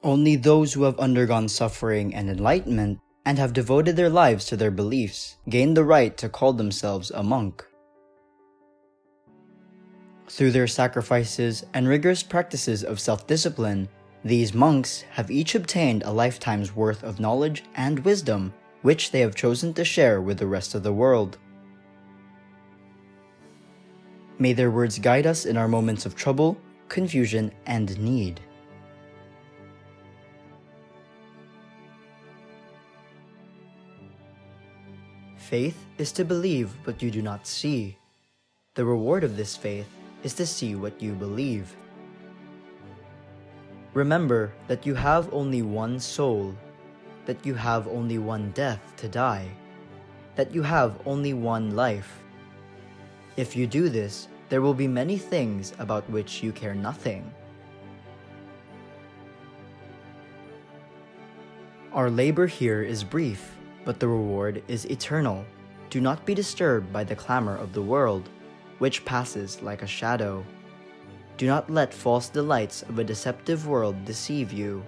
Only those who have undergone suffering and enlightenment and have devoted their lives to their beliefs gain the right to call themselves a monk. Through their sacrifices and rigorous practices of self-discipline, these monks have each obtained a lifetime's worth of knowledge and wisdom, which they have chosen to share with the rest of the world. May their words guide us in our moments of trouble, confusion, and need. Faith is to believe what you do not see. The reward of this faith is to see what you believe. Remember that you have only one soul, that you have only one death to die, that you have only one life. If you do this, there will be many things about which you care nothing. Our labor here is brief, but the reward is eternal. Do not be disturbed by the clamor of the world, which passes like a shadow. Do not let false delights of a deceptive world deceive you.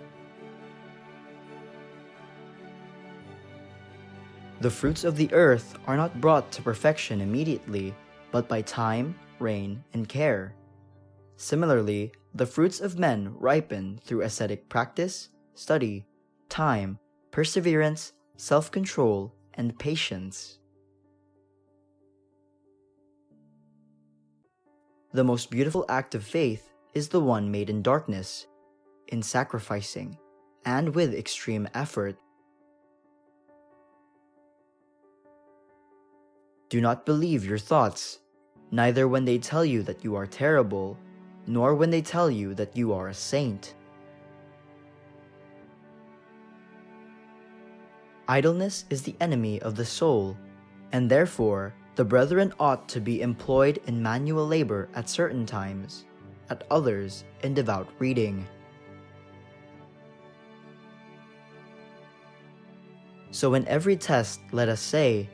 The fruits of the earth are not brought to perfection immediately, but by time, rain, and care. Similarly, the fruits of men ripen through ascetic practice, study, time, perseverance, self-control, and patience. The most beautiful act of faith is the one made in darkness, in sacrificing, and with extreme effort. Do not believe your thoughts, neither when they tell you that you are terrible, nor when they tell you that you are a saint. Idleness is the enemy of the soul, and therefore the brethren ought to be employed in manual labor at certain times, at others in devout reading. So in every test let us say,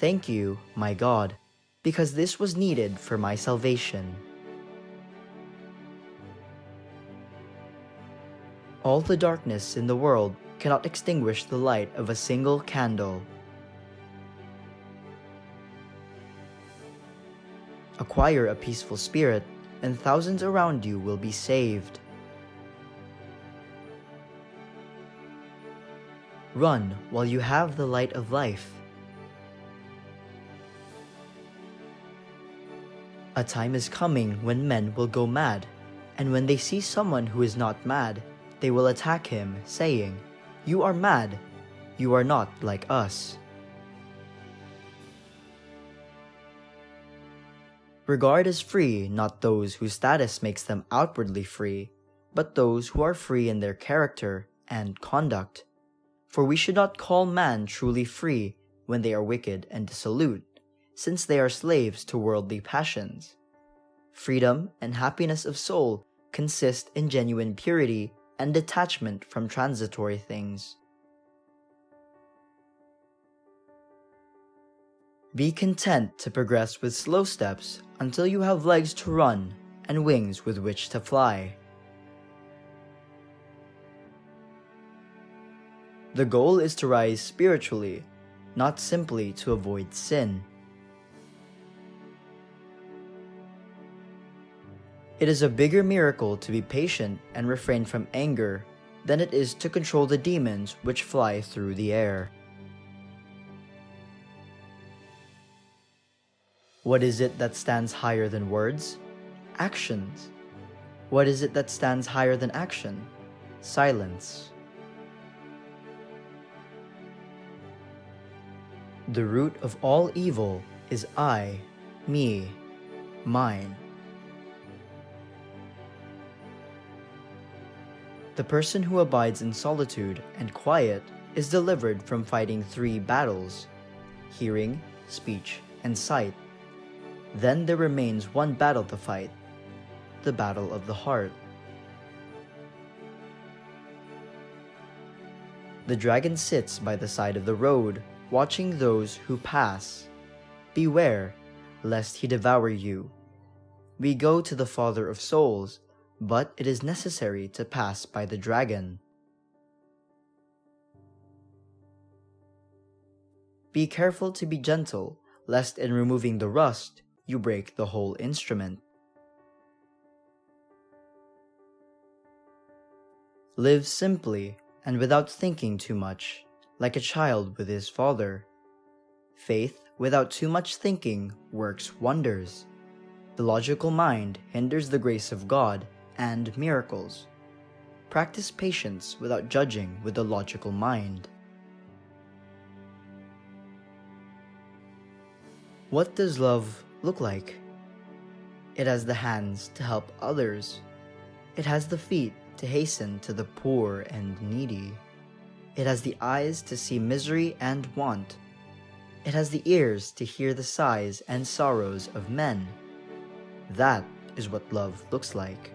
"Thank you, my God, because this was needed for my salvation." All the darkness in the world cannot extinguish the light of a single candle. Acquire a peaceful spirit, and thousands around you will be saved. Run while you have the light of life. A time is coming when men will go mad, and when they see someone who is not mad, they will attack him, saying, "You are mad. You are not like us." Regard as free not those whose status makes them outwardly free, but those who are free in their character and conduct. For we should not call man truly free when they are wicked and dissolute, since they are slaves to worldly passions. Freedom and happiness of soul consist in genuine purity and detachment from transitory things. Be content to progress with slow steps until you have legs to run and wings with which to fly. The goal is to rise spiritually, not simply to avoid sin. It is a bigger miracle to be patient and refrain from anger than it is to control the demons which fly through the air. What is it that stands higher than words? Actions. What is it that stands higher than action? Silence. The root of all evil is I, me, mine. The person who abides in solitude and quiet is delivered from fighting 3 battles: hearing, speech, and sight. Then there remains one battle to fight, the battle of the heart. The dragon sits by the side of the road, watching those who pass. Beware, lest he devour you. We go to the Father of souls, but it is necessary to pass by the dragon. Be careful to be gentle, lest in removing the rust, you break the whole instrument. Live simply and without thinking too much, like a child with his father. Faith without too much thinking works wonders. The logical mind hinders the grace of God and miracles. Practice patience without judging with the logical mind. What does love look like? It has the hands to help others. It has the feet to hasten to the poor and needy. It has the eyes to see misery and want. It has the ears to hear the sighs and sorrows of men. That is what love looks like.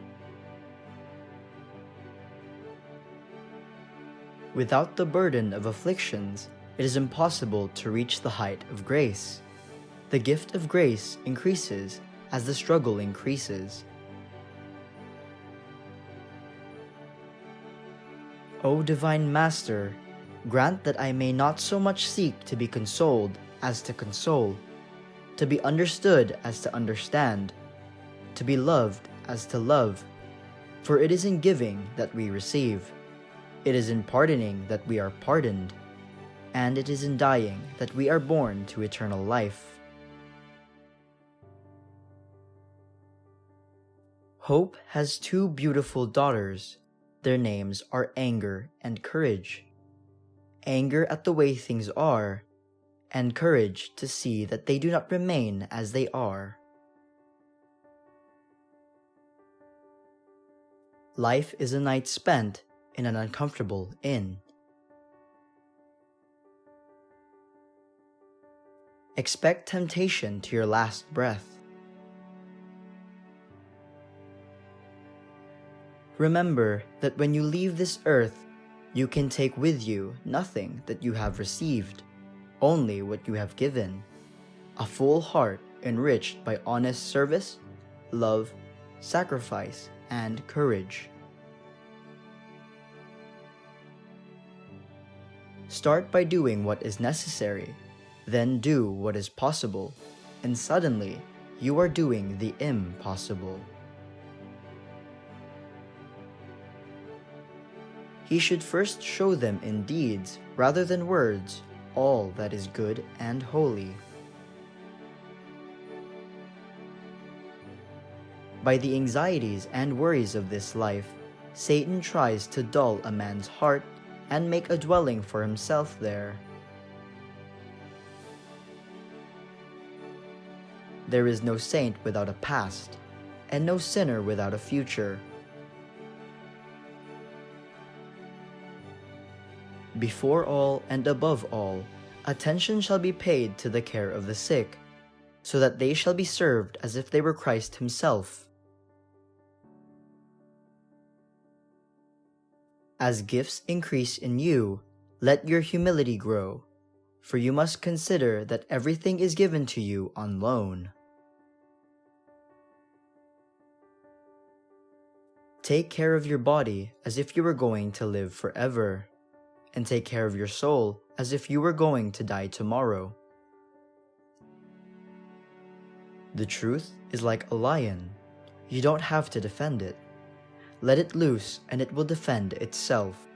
Without the burden of afflictions, it is impossible to reach the height of grace. The gift of grace increases as the struggle increases. O Divine Master, grant that I may not so much seek to be consoled as to console, to be understood as to understand, to be loved as to love. For it is in giving that we receive, it is in pardoning that we are pardoned, and it is in dying that we are born to eternal life. Hope has two beautiful daughters. Their names are Anger and Courage. Anger at the way things are, and courage to see that they do not remain as they are. Life is a night spent in an uncomfortable inn. Expect temptation to your last breath. Remember that when you leave this earth, you can take with you nothing that you have received, only what you have given. A full heart enriched by honest service, love, sacrifice, and courage. Start by doing what is necessary, then do what is possible, and suddenly you are doing the impossible. He should first show them in deeds rather than words all that is good and holy. By the anxieties and worries of this life, Satan tries to dull a man's heart and make a dwelling for himself there. There is no saint without a past, and no sinner without a future. Before all and above all, attention shall be paid to the care of the sick, so that they shall be served as if they were Christ Himself. As gifts increase in you, let your humility grow, for you must consider that everything is given to you on loan. Take care of your body as if you were going to live forever, and take care of your soul as if you were going to die tomorrow. The truth is like a lion. You don't have to defend it. Let it loose and it will defend itself.